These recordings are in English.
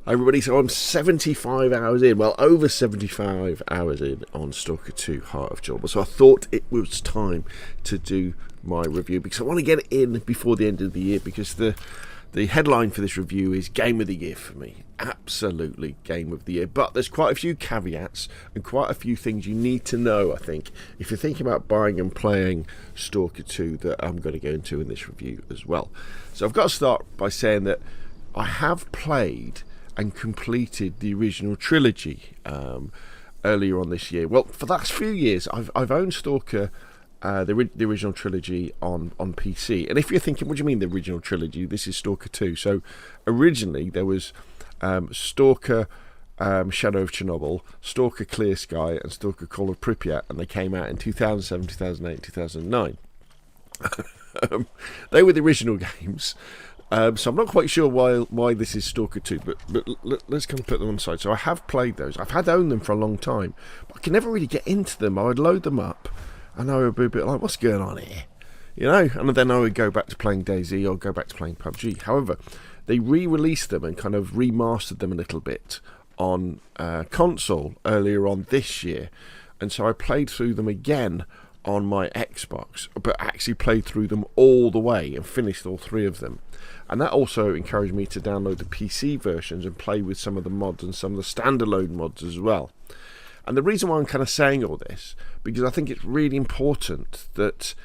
Hi everybody, so I'm 75 hours in, well over 75 hours in on Stalker 2 Heart of Chernobyl, so I thought it was time to do my review because I want to get it in before the end of the year, because the headline for this review is Game of the Year for me. Absolutely Game of the Year, but there's quite a few caveats and quite a few things you need to know, I think, if you're thinking about buying and playing Stalker 2, that I'm going to go into in this review as well. So I've got to start by saying that I have played and completed the original trilogy earlier on this year. Well, for the last few years, I've owned Stalker, the original trilogy on PC. And if you're thinking, what do you mean the original trilogy? This is Stalker 2. So originally there was Stalker Shadow of Chernobyl, Stalker Clear Sky, and Stalker Call of Pripyat, and they came out in 2007, 2008, 2009. They were the original games. So I'm not quite sure why this is Stalker 2, but let's kind of put them on the side. So I have played those. I've had owned them for a long time, but I can never really get into them. I would load them up, and I would be a bit like, what's going on here? You know? And then I would go back to playing DayZ or go back to playing PUBG. However, they re-released them and kind of remastered them a little bit on console earlier on this year. And so I played through them again on my Xbox, but actually played through them all the way and finished all three of them. And that also encouraged me to download the PC versions and play with some of the mods and some of the standalone mods as well. And the reason why I'm kind of saying all this, because I think it's really important that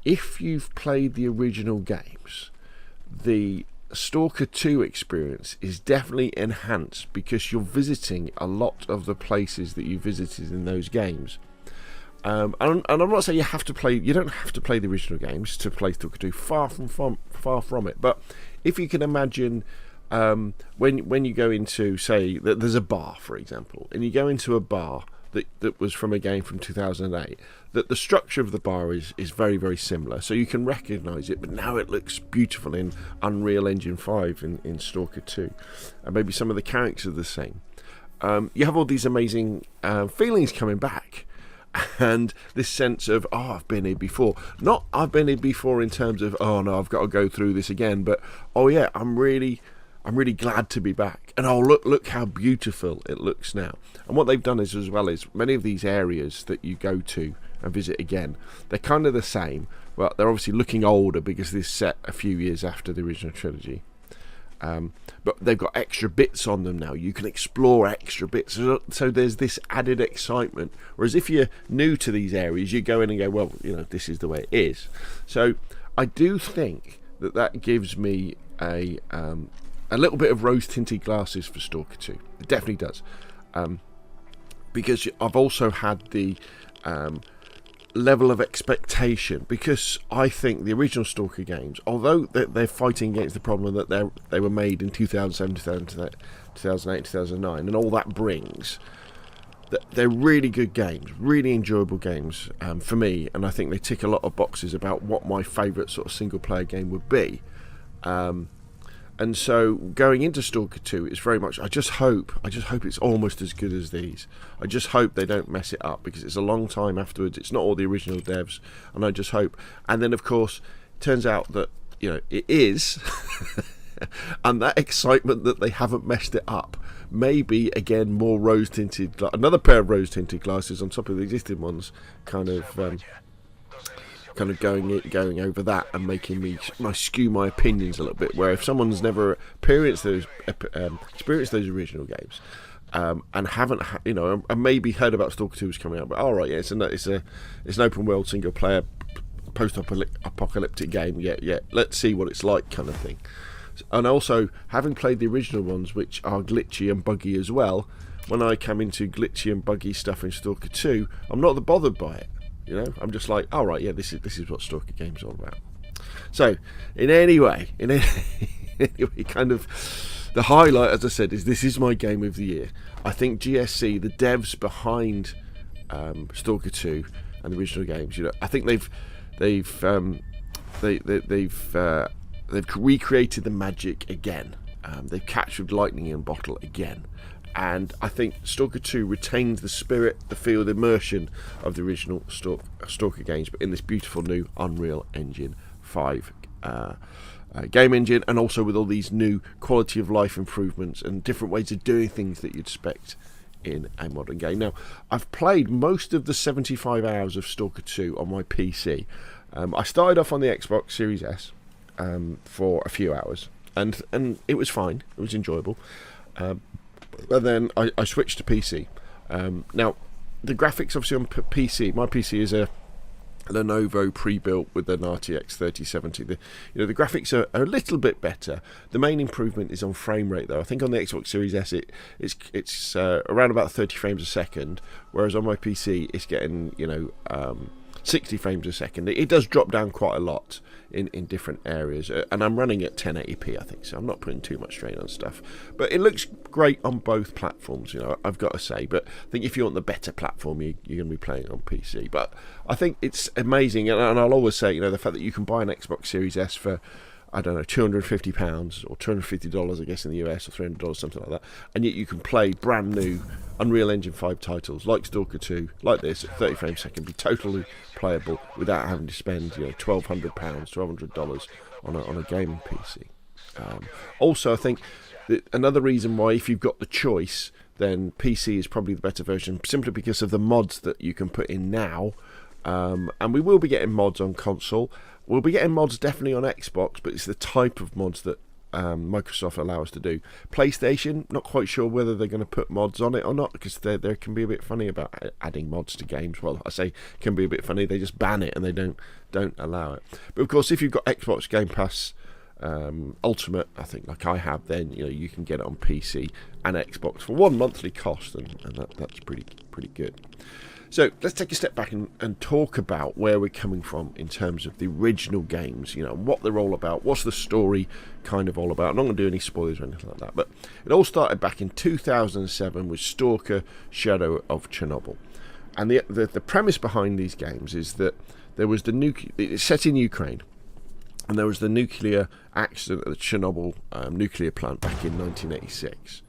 if you've played the original games, the Stalker 2 experience is definitely enhanced because you're visiting a lot of the places that you visited in those games. And I'm not saying you don't have to play the original games to play Stalker 2, far from it. But if you can imagine, when you go into, say, that there's a bar, for example, and you go into a bar that was from a game from 2008, that the structure of the bar is very, very similar, so you can recognise it, but now it looks beautiful in Unreal Engine 5 in Stalker 2, and maybe some of the characters are the same. You have all these amazing feelings coming back. And this sense of, oh, I've been here before. Not I've been here before in terms of, oh no, I've got to go through this again, but oh yeah, I'm really glad to be back. And oh, look how beautiful it looks now. And what they've done is, as well, is many of these areas that you go to and visit again, they're kind of the same, but they're obviously looking older because this is set a few years after the original trilogy. But they've got extra bits on them now. You can explore extra bits, so there's this added excitement. Whereas if you're new to these areas, you go in and go, well, you know, this is the way it is. So I do think that gives me a little bit of rose-tinted glasses for Stalker 2. It definitely does, because I've also had the level of expectation, because I think the original Stalker games, although they're fighting against the problem that they were made in 2007, 2008, 2009, and all that brings, they're really good games, really enjoyable games for me, and I think they tick a lot of boxes about what my favourite sort of single player game would be. And so going into Stalker 2, it's very much, I just hope it's almost as good as these. I just hope they don't mess it up, because it's a long time afterwards. It's not all the original devs, and I just hope. And then, of course, it turns out that, you know, it is, and that excitement that they haven't messed it up, maybe again more rose-tinted, another pair of rose-tinted glasses on top of the existing ones, kind of going over that and making me skew my opinions a little bit. Where if someone's never experienced those original games and haven't, and maybe heard about Stalker 2 was coming out, but all right, yeah, it's an open world single player post-apocalyptic game. Yeah, let's see what it's like, kind of thing. And also, having played the original ones, which are glitchy and buggy as well, when I come into glitchy and buggy stuff in Stalker 2, I'm not that bothered by it. You know, I'm just like, all right, yeah, this is what Stalker Games are all about. So, in any way, kind of the highlight, as I said, is this is my game of the year. I think GSC, the devs behind Stalker 2 and the original games, you know, I think they've recreated the magic again. They've captured lightning in a bottle again. And I think Stalker 2 retains the spirit, the feel, the immersion of the original Stalker games, but in this beautiful new Unreal Engine 5 game engine, and also with all these new quality of life improvements and different ways of doing things that you'd expect in a modern game. Now, I've played most of the 75 hours of Stalker 2 on my PC. I started off on the Xbox Series S for a few hours, and it was fine. It was enjoyable. But then I switched to PC. Now, the graphics obviously on PC, my PC is a Lenovo pre-built with an RTX 3070. The graphics are a little bit better. The main improvement is on frame rate, though. I think on the Xbox Series S it's around about 30 frames a second, whereas on my PC it's getting 60 frames a second. It does drop down quite a lot in different areas, and I'm running at 1080p, I think, so I'm not putting too much strain on stuff. But it looks great on both platforms, I've got to say. But I think if you want the better platform, you're going to be playing on PC. But I think it's amazing, and I'll always say, the fact that you can buy an Xbox Series S for, I don't know, £250 or $250, I guess, in the US, or $300, something like that, and yet you can play brand new Unreal Engine 5 titles like Stalker 2, like this, at 30 frames a second, be totally playable without having to spend $1,200 on a gaming PC. Also, I think that another reason why, if you've got the choice, then PC is probably the better version, simply because of the mods that you can put in now. And we will be getting mods on console. We'll be getting mods definitely on Xbox, but it's the type of mods that Microsoft allow us to do. PlayStation, not quite sure whether they're going to put mods on it or not, because they can be a bit funny about adding mods to games. Well, I say can be a bit funny. They just ban it and they don't allow it. But of course, if you've got Xbox Game Pass Ultimate, I think, like I have, then you can get it on PC and Xbox for one monthly cost, and that's pretty good. So let's take a step back and talk about where we're coming from in terms of the original games, what they're all about, what's the story kind of all about. I'm not going to do any spoilers or anything like that, but it all started back in 2007 with Stalker Shadow of Chernobyl. And the premise behind these games is that there was it's set in Ukraine, and there was the nuclear accident at the Chernobyl nuclear plant back in 1986.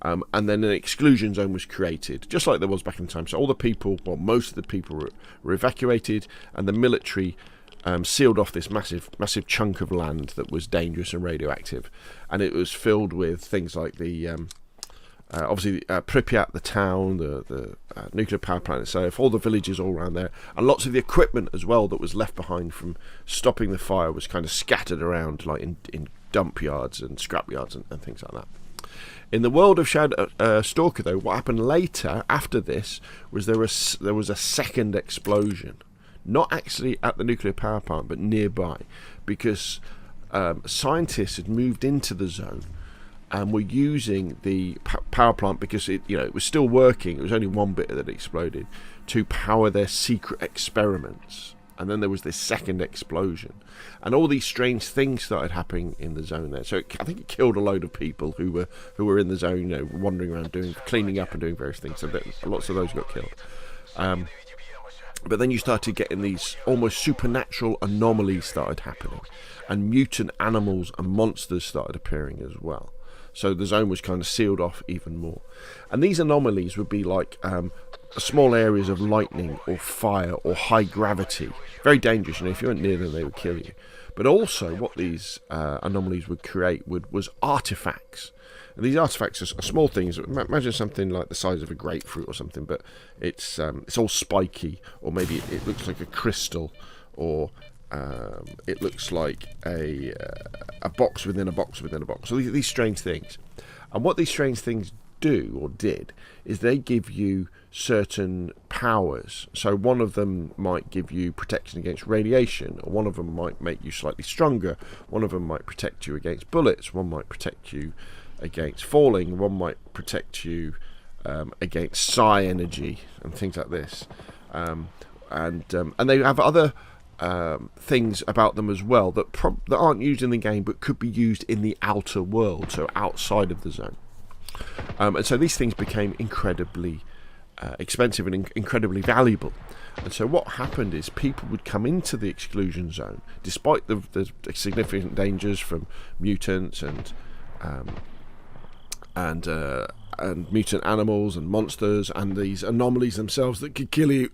And then an exclusion zone was created, just like there was back in time. So all the people, well, most of the people were evacuated, and the military sealed off this massive chunk of land that was dangerous and radioactive. And it was filled with things like the, obviously, Pripyat, the town, the nuclear power plant itself, all the villages all around there, and lots of the equipment as well that was left behind from stopping the fire was kind of scattered around, like in dump yards and scrap yards and things like that. In the world of Stalker, though, what happened later, after this, was there was a second explosion. Not actually at the nuclear power plant, but nearby. Because scientists had moved into the zone and were using the power plant, because it was still working, it was only one bit that exploded, to power their secret experiments. And then there was this second explosion, and all these strange things started happening in the zone there. So I think it killed a load of people who were in the zone, wandering around cleaning up and doing various things. So lots of those got killed. But then you started getting these almost supernatural anomalies started happening, and mutant animals and monsters started appearing as well. So the zone was kind of sealed off even more. And these anomalies would be like small areas of lightning or fire or high gravity. Very dangerous, if you went near them, they would kill you. But also what these anomalies would create was artifacts. And these artifacts are small things. Imagine something like the size of a grapefruit or something, but it's all spiky, or maybe it looks like a crystal, or it looks like a box within a box within a box. So these strange things. And what these strange things do, or did, is they give you certain powers. So one of them might give you protection against radiation, or one of them might make you slightly stronger, one of them might protect you against bullets, one might protect you against falling, one might protect you against psi energy and things like this. And they have other things about them as well that aren't used in the game, but could be used in the outer world, so outside of the zone. And so these things became incredibly expensive and incredibly valuable. And so what happened is people would come into the exclusion zone, despite the significant dangers from mutants and and mutant animals and monsters and these anomalies themselves that could kill you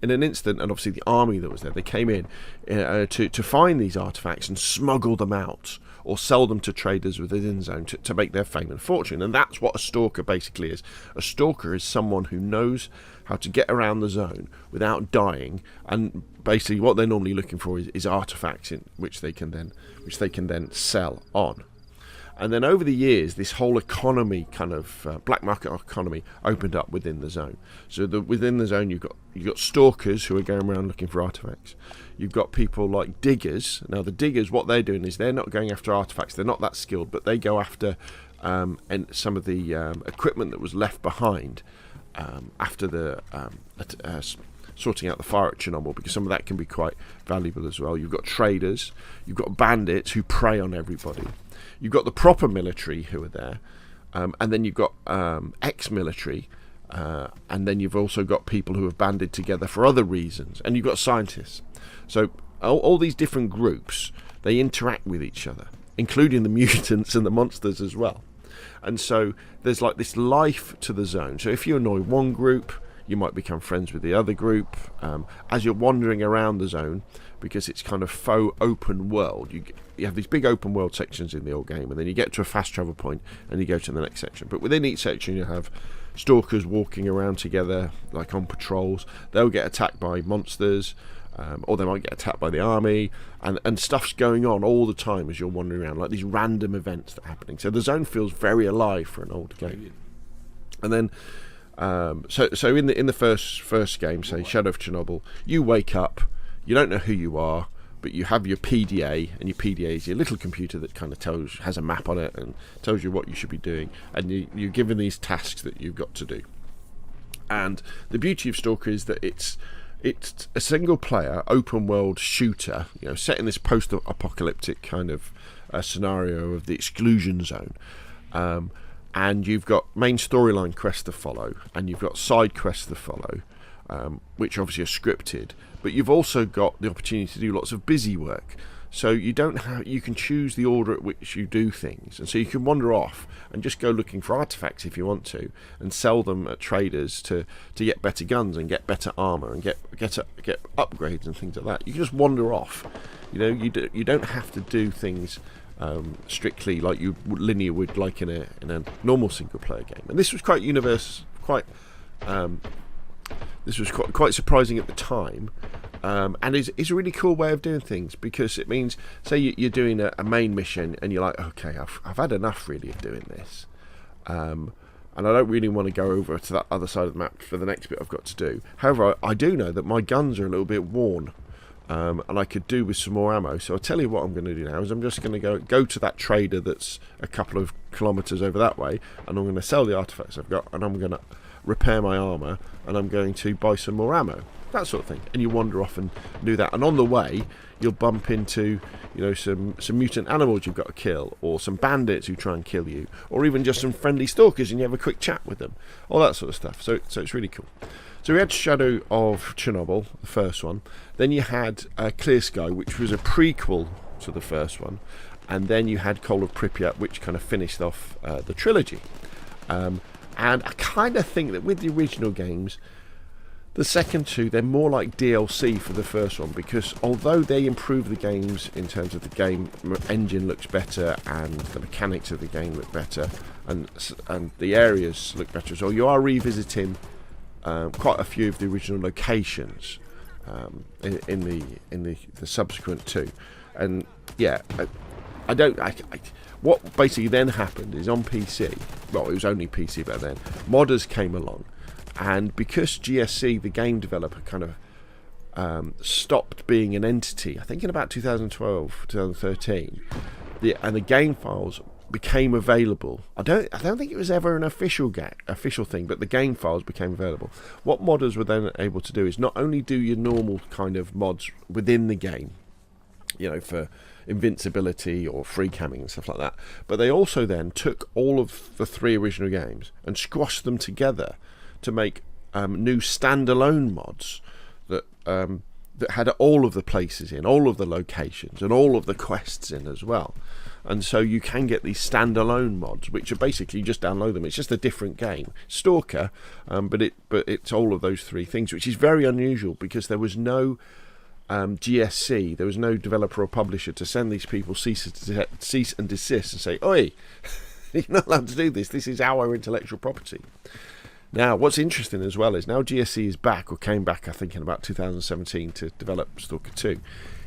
in an instant. And obviously the army that was there, they came in to find these artifacts and smuggle them out or sell them to traders within the zone to make their fame and fortune. And that's what a stalker basically is. A stalker is someone who knows how to get around the zone without dying, and basically what they're normally looking for is artifacts which they can then sell on. And then over the years, this whole economy, kind of black market economy, opened up within the zone. So within the zone, you've got stalkers who are going around looking for artifacts. You've got people like diggers. Now the diggers, what they're doing is they're not going after artifacts. They're not that skilled, but they go after and some of the equipment that was left behind after the sorting out the fire at Chernobyl, because some of that can be quite valuable as well. You've got traders. You've got bandits who prey on everybody. You've got the proper military who are there, and then you've got ex-military, and then you've also got people who have banded together for other reasons, and you've got scientists. So all these different groups, they interact with each other, including the mutants and the monsters as well. And so there's like this life to the zone. So if you annoy one group, you might become friends with the other group as you're wandering around the zone, because it's kind of faux open world. You have these big open world sections in the old game, and then you get to a fast travel point and you go to the next section. But within each section you have stalkers walking around together, like on patrols. They'll get attacked by monsters, or they might get attacked by the army, and stuff's going on all the time as you're wandering around, like these random events that are happening. So the zone feels very alive for an old game. And then so in the first game, say Shadow of Chernobyl, you wake up, you don't know who you are, but you have your PDA, and your PDA is your little computer that kind of has a map on it and tells you what you should be doing, and you're given these tasks that you've got to do. And the beauty of Stalker is that it's a single player open world shooter, set in this post-apocalyptic kind of scenario of the exclusion zone. And you've got main storyline quests to follow, and you've got side quests to follow, which obviously are scripted, but you've also got the opportunity to do lots of busy work. So you can choose the order at which you do things, and so you can wander off and just go looking for artifacts if you want to, and sell them at traders to get better guns and get better armor and get upgrades and things like that. You can just wander off. You don't have to do things strictly like you linear would, like in a normal single player game. And this was quite quite surprising at the time, and is a really cool way of doing things, because it means, say you're doing a main mission and you're like, okay, I've had enough really of doing this, and I don't really want to go over to that other side of the map for the next bit I've got to do. However, I do know that my guns are a little bit worn, and I could do with some more ammo. So I'll tell you what I'm going to do now is I'm just going to go to that trader that's a couple of kilometres over that way, and I'm going to sell the artifacts I've got, and I'm going to repair my armour, and I'm going to buy some more ammo, that sort of thing. And you wander off and do that, and on the way you'll bump into some mutant animals you've got to kill, or some bandits who try and kill you, or even just some friendly stalkers and you have a quick chat with them, all that sort of stuff. So it's really cool. So we had Shadow of Chernobyl, the first one. Then you had Clear Sky, which was a prequel to the first one, and then you had Coal of Pripyat, which kind of finished off the trilogy. And I kind of think that with the original games, the second two, they're more like DLC for the first one, because although they improve the games in terms of the game engine looks better and the mechanics of the game look better, and the areas look better as well, you are revisiting quite a few of the original locations in the subsequent two. And yeah, what basically then happened is on PC, well, it was only PC back then, modders came along, and because GSC, the game developer, kind of stopped being an entity, I think in about 2012, 2013, and the game files became available. I don't think it was ever an official thing, but the game files became available. What modders were then able to do is not only do your normal kind of mods within the game, for invincibility or free camming and stuff like that, but they also then took all of the three original games and squashed them together to make new standalone mods that had all of the places in, all of the locations, and all of the quests in as well. And so you can get these standalone mods, which are basically, you just download them. It's just a different game, Stalker, but it's all of those three things, which is very unusual because there was no GSC, there was no developer or publisher to send these people cease and desist and say, "Oi, you're not allowed to do this. This is our intellectual property." Now, what's interesting as well is now GSC is back, or came back, I think, in about 2017 to develop Stalker 2,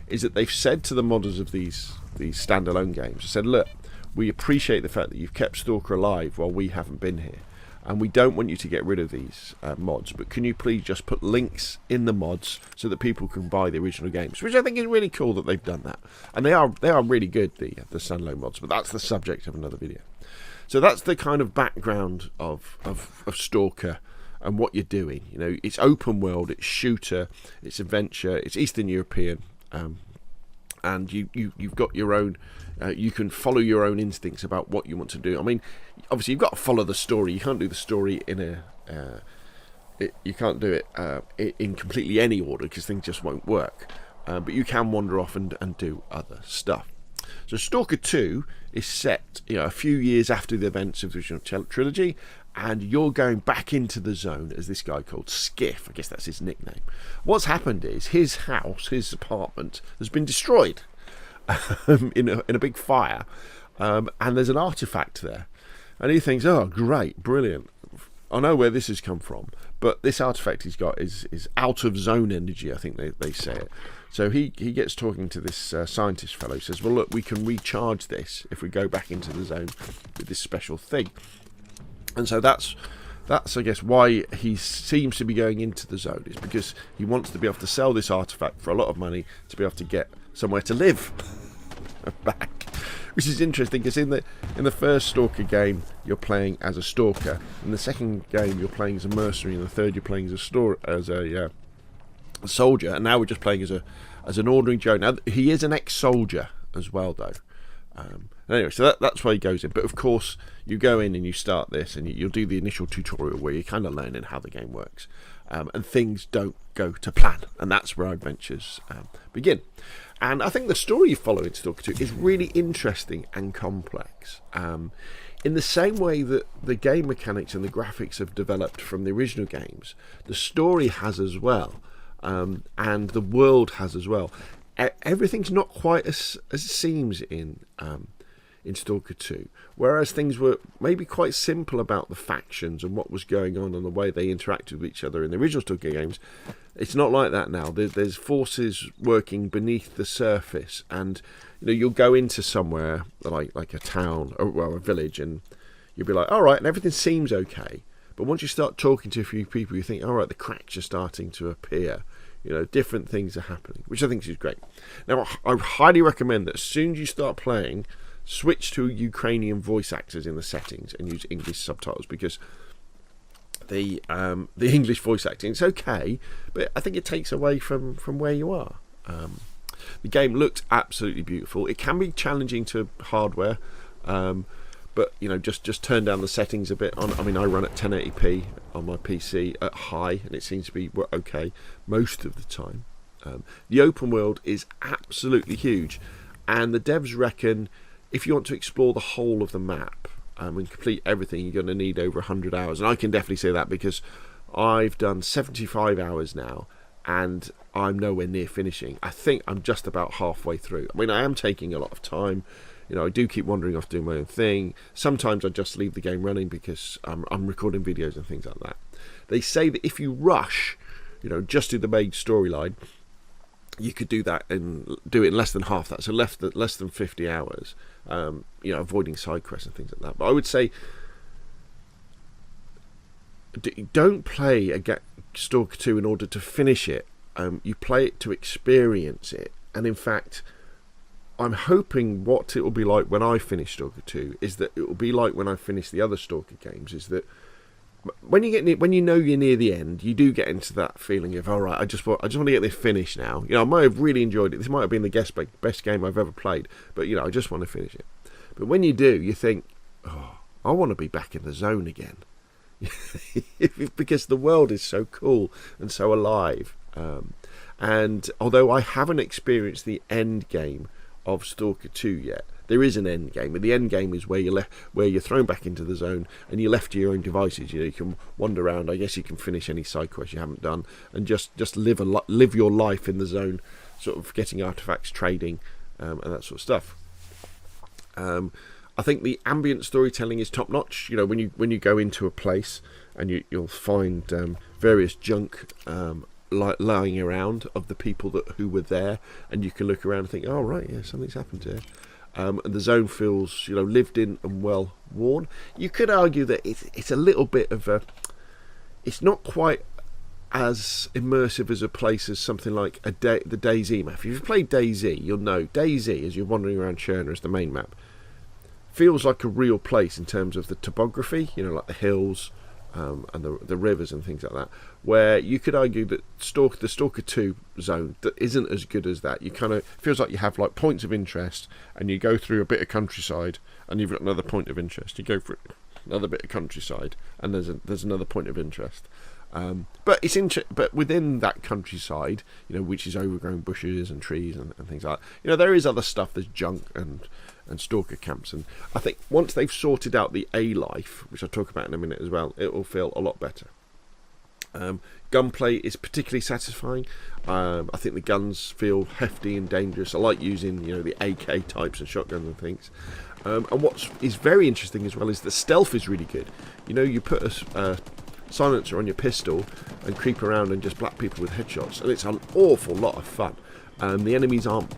is that they've said to the modders of these standalone games, said, "Look, we appreciate the fact that you've kept Stalker alive while we haven't been here, and we don't want you to get rid of these mods, but can you please just put links in the mods so that people can buy the original games?" Which I think is really cool that they've done that, and they are really good, the standalone mods. But that's the subject of another video. So that's the kind of background of Stalker and what you're doing. You know, it's open world, it's shooter, it's adventure, it's Eastern European, and you've got your own. You can follow your own instincts about what you want to do. I mean, obviously you've got to follow the story. You can't do the story in you can't do it in completely any order because things just won't work. But you can wander off and do other stuff. So Stalker 2 is set, a few years after the events of the original trilogy, and you're going back into the zone as this guy called Skiff. I guess that's his nickname. What's happened is his house, his apartment, has been destroyed in a big fire, and there's an artifact there. And he thinks, "Oh, great, brilliant. I know where this has come from." But this artifact he's got is out of zone energy, I think they say it. So he gets talking to this scientist fellow. He says, "Well, look, we can recharge this if we go back into the zone with this special thing." And so that's I guess why he seems to be going into the zone, is because he wants to be able to sell this artifact for a lot of money to be able to get somewhere to live back. Which is interesting because in the first Stalker game you're playing as a stalker, in the second game you're playing as a mercenary, in the third you're playing as a soldier, and now we're just playing as an ordinary Joe. Now he is an ex-soldier as well, though. Anyway, so that's why he goes in. But of course, you go in and you start this, and you'll do the initial tutorial where you're kind of learning how the game works, and things don't go to plan, and that's where our adventures begin. And I think the story you follow in Stalker 2 is really interesting and complex. In the same way that the game mechanics and the graphics have developed from the original games, the story has as well, and the world has as well. Everything's not quite as it seems in Stalker 2, whereas things were maybe quite simple about the factions and what was going on and the way they interacted with each other in the original Stalker games. It's not like that now. There's forces working beneath the surface, and you'll go into somewhere like a town or a village, and you'll be like, all right, and everything seems okay. But once you start talking to a few people, you think, all right, the cracks are starting to appear. Different things are happening, which I think is great. Now, I highly recommend that as soon as you start playing, switch to Ukrainian voice actors in the settings and use English subtitles, because the English voice acting is okay, but I think it takes away from where you are. The game looks absolutely beautiful. It can be challenging to hardware, but just turn down the settings a bit. I run at 1080p on my PC at high, and it seems to be okay most of the time. The open world is absolutely huge, and the devs reckon if you want to explore the whole of the map and complete everything, you're going to need over 100 hours. And I can definitely say that because I've done 75 hours now, and I'm nowhere near finishing. I think I'm just about halfway through. I am taking a lot of time. I do keep wandering off doing my own thing. Sometimes I just leave the game running because I'm recording videos and things like that. They say that if you rush, just do the main storyline, you could do that and do it in less than half that, so less than 50 hours. Avoiding side quests and things like that. But I would say, don't play Stalker 2 in order to finish it. You play it to experience it, and in fact, I'm hoping what it will be like when I finish Stalker 2 is that it will be like when I finish the other Stalker games, is that when you're near the end, you do get into that feeling of, all right, I just want to get this finished now. I might have really enjoyed it. This might have been the best game I've ever played, but I just want to finish it. But when you do, you think, oh, I want to be back in the zone again, because the world is so cool and so alive. And although I haven't experienced the end game of Stalker 2 yet, there is an end game, and the end game is where you're thrown back into the zone and you're left to your own devices. You can wander around. I guess you can finish any side quest you haven't done, and just live your life in the zone, sort of getting artifacts, trading, and that sort of stuff. I think the ambient storytelling is top notch. When you go into a place, and you'll find various junk lying around of the people who were there, and you can look around and think, oh right, yeah, something's happened here. And the zone feels lived in and well worn. You could argue that it's a little bit of a, it's not quite as immersive as a place as something like the DayZ map. If you've played DayZ, you'll know DayZ, as you're wandering around Chernobyl as the main map, feels like a real place in terms of the topography, like the hills, and the rivers and things like that, where you could argue that the Stalker 2 zone that isn't as good as that. You kind of feels like you have like points of interest, and you go through a bit of countryside, and you've got another point of interest. You go for another bit of countryside, and there's another point of interest. But but within that countryside, which is overgrown bushes and trees and things like that, there is other stuff. There's junk and stalker camps, and I think once they've sorted out the A life, which I'll talk about in a minute as well, it will feel a lot better. Gunplay is particularly satisfying. I think the guns feel hefty and dangerous. I like using the AK types and shotguns and things. And what is very interesting as well is the stealth is really good. You put a silencer on your pistol and creep around and just black people with headshots, and it's an awful lot of fun. The enemies aren't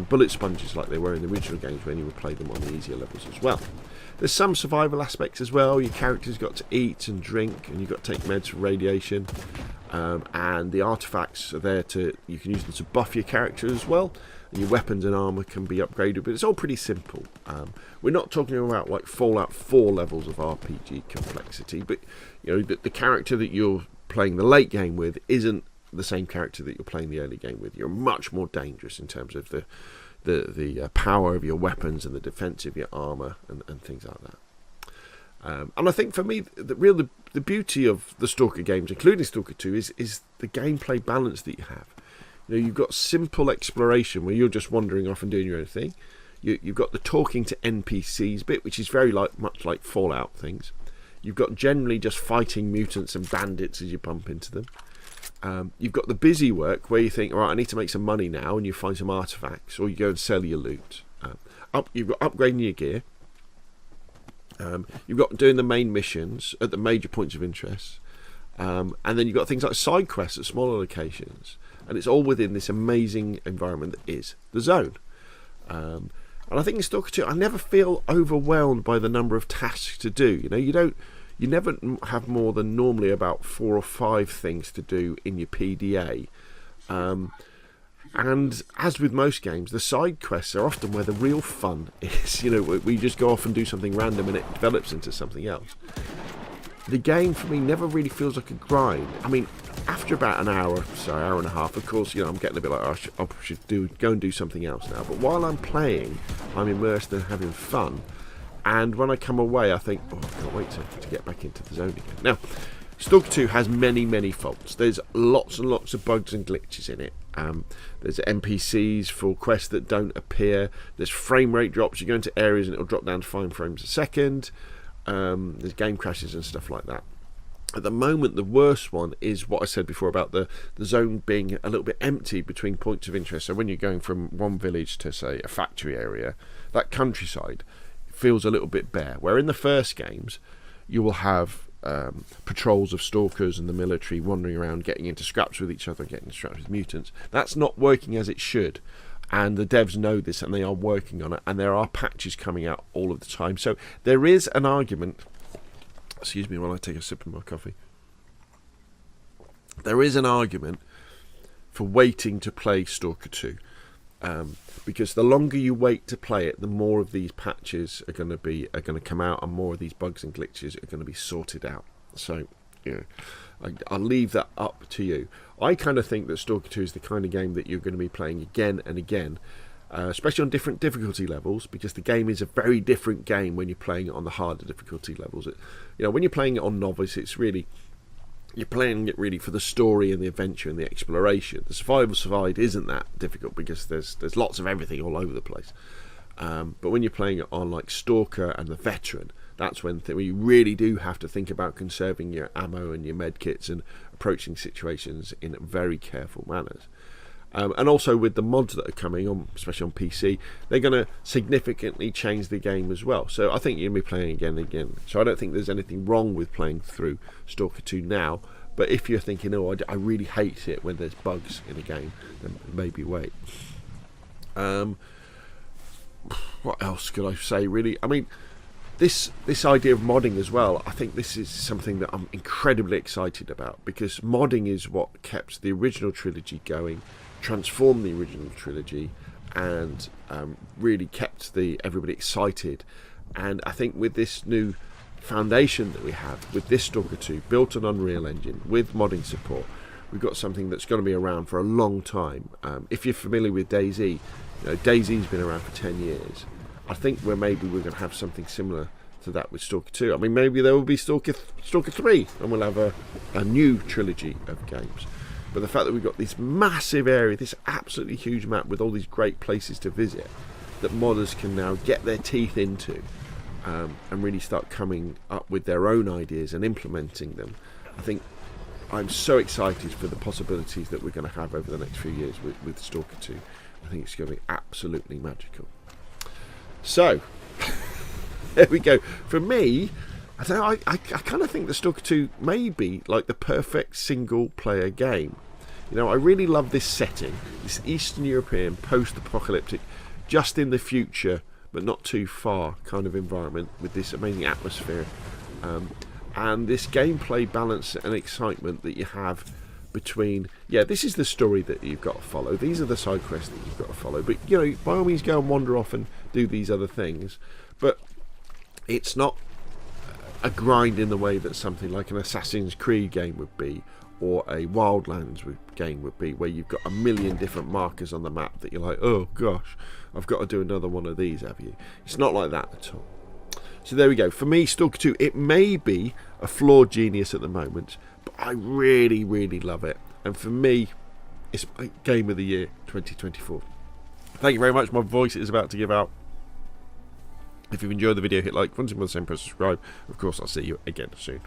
bullet sponges like they were in the original games when you would play them on the easier levels as well. There's some survival aspects as well. Your character's got to eat and drink, and you've got to take meds for radiation, and the artifacts are there you can use them to buff your character as well, and your weapons and armour can be upgraded, but it's all pretty simple. We're not talking about like Fallout 4 levels of RPG complexity, but the character that you're playing the late game with isn't the same character that you're playing the early game with. You're much more dangerous in terms of the power of your weapons and the defense of your armour and things like that. And I think for me, the beauty of the Stalker games, including Stalker 2, is the gameplay balance that you have. You've got simple exploration where you're just wandering off and doing your own thing. You've got the talking to NPCs bit, which is very much like Fallout things. You've got generally just fighting mutants and bandits as you bump into them. You've got the busy work where you think, all right, I need to make some money now, and you find some artifacts, or you go and sell your loot. You've got upgrading your gear. You've got doing the main missions at the major points of interest. And then you've got things like side quests at smaller locations. And it's all within this amazing environment that is the zone. And I think in Stalker 2, I never feel overwhelmed by the number of tasks to do. You never have more than normally about 4 or 5 things to do in your PDA. And as with most games, the side quests are often where the real fun is. We just go off and do something random and it develops into something else. The game for me never really feels like a grind. I mean, after about an hour and a half, of course, I'm getting a bit like, I should go and do something else now. But while I'm playing, I'm immersed and having fun. And when I come away, I think, I can't wait to get back into the zone again. Now, Stalker 2 has many, many faults. There's lots and lots of bugs and glitches in it. There's NPCs for quests that don't appear. There's frame rate drops. You go into areas and it'll drop down to 5 frames a second. There's game crashes and stuff like that. At the moment, the worst one is what I said before about the zone being a little bit empty between points of interest. So when you're going from one village to, say, a factory area, that countryside feels a little bit bare. Where in the first games, you will have patrols of stalkers and the military wandering around, getting into scraps with each other, getting into scraps with mutants. That's not working as it should. And the devs know this, and they are working on it, and there are patches coming out all of the time. So there is an argument, excuse me while I take a sip of my coffee, there is an argument for waiting to play Stalker 2, because the longer you wait to play it, the more of these patches are going to come out, and more of these bugs and glitches are going to be sorted out. So I'll leave that up to you. I kind of think that Stalker 2 is the kind of game that you're going to be playing again and again, especially on different difficulty levels, because the game is a very different game when you're playing it on the harder difficulty levels. When you're playing it on novice, you're playing it really for the story and the adventure and the exploration. The survival side isn't that difficult because there's lots of everything all over the place. But when you're playing it on like Stalker and the Veteran, that's when you really do have to think about conserving your ammo and your med kits and approaching situations in very careful manners. And also with the mods that are coming on, especially on PC, they're going to significantly change the game as well. So I think you're going to be playing again and again. So I don't think there's anything wrong with playing through Stalker 2 now. But if you're thinking, oh, I really hate it when there's bugs in a game, then maybe wait. What else could I say, really? I mean, this idea of modding as well, I think this is something that I'm incredibly excited about, because modding is what kept the original trilogy going, transformed the original trilogy, and really kept everybody excited. And I think with this new foundation that we have, with this Stalker 2 built on Unreal Engine with modding support, we've got something that's going to be around for a long time. If you're familiar with DayZ, DayZ's been around for 10 years. I think maybe we're going to have something similar to that with Stalker 2. I mean, maybe there will be Stalker 3 and we'll have a new trilogy of games. But the fact that we've got this massive area, this absolutely huge map with all these great places to visit that modders can now get their teeth into, and really start coming up with their own ideas and implementing them. I think I'm so excited for the possibilities that we're going to have over the next few years with Stalker 2. I think it's going to be absolutely magical. So, there we go. For me, I kind of think that Stalker 2 may be like the perfect single-player game. I really love this setting, this Eastern European post-apocalyptic, just in the future, but not too far kind of environment with this amazing atmosphere. And this gameplay balance and excitement that you have between, this is the story that you've got to follow, these are the side quests that you've got to follow, but by all means go and wander off and do these other things, but it's not a grind in the way that something like an Assassin's Creed game would be, or a Wildlands game would be, where you've got a million different markers on the map that you're like, oh gosh, I've got to do another one of these, have you? It's not like that at all. So there we go. For me, Stalker 2, it may be a flawed genius at the moment, but I really, really love it. And for me, it's my Game of the Year 2024. Thank you very much. My voice is about to give out. If you've enjoyed the video, hit like. Once more, the same, press subscribe. Of course, I'll see you again soon.